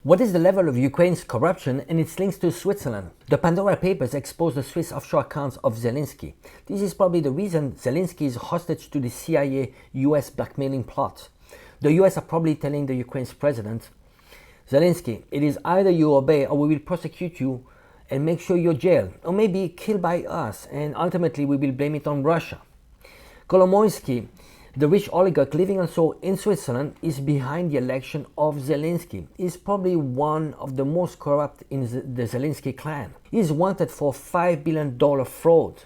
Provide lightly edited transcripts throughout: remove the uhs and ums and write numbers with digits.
What is the level of Ukraine's corruption and its links to Switzerland? The Pandora Papers expose the Swiss offshore accounts of Zelensky. This is probably the reason Zelensky is hostage to the CIA-US blackmailing plot. The US are probably telling the Ukraine's president, Zelensky, it is either you obey or we will prosecute you and make sure you're jailed, or maybe killed by us, and ultimately we will blame it on Russia. Kolomoisky, the rich oligarch living also in Switzerland, is behind the election of Zelensky. He is probably one of the most corrupt in the Zelensky clan. He is wanted for $5 billion fraud.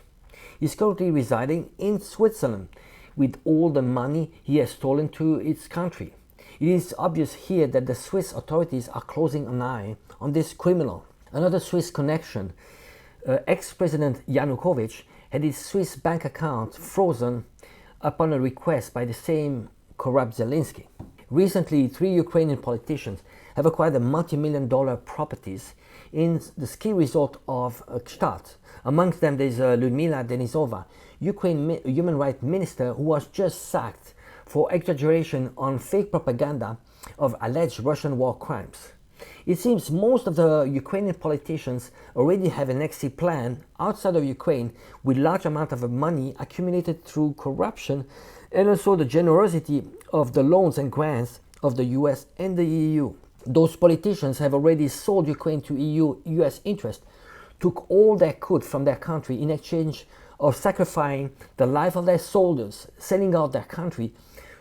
He is currently residing in Switzerland with all the money he has stolen to its country. It is obvious here that the Swiss authorities are closing an eye on this criminal. Another Swiss connection, ex-President Yanukovych had his Swiss bank account frozen upon a request by the same corrupt Zelensky. Recently, 3 Ukrainian politicians have acquired multi-million-dollar properties in the ski resort of Gstaad. Amongst them, there is Lyudmila Denisova, Ukraine human rights minister, who was just sacked for exaggeration on fake propaganda of alleged Russian war crimes. It seems most of the Ukrainian politicians already have an exit plan outside of Ukraine with large amount of money accumulated through corruption and also the generosity of the loans and grants of the US and the EU. Those politicians have already sold Ukraine to EU-US interests, took all they could from their country in exchange of sacrificing the life of their soldiers, selling out their country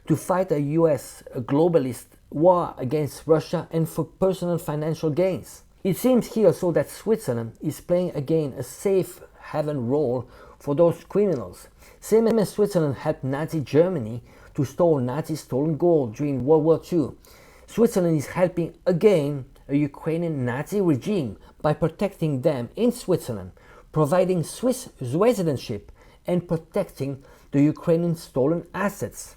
to fight a US globalist war against Russia and for personal financial gains. It seems here also that Switzerland is playing again a safe haven role for those criminals. Same as Switzerland helped Nazi Germany to store Nazi stolen gold during World War II. Switzerland is helping again a Ukrainian Nazi regime by protecting them in Switzerland, providing Swiss residency and protecting the Ukrainian stolen assets.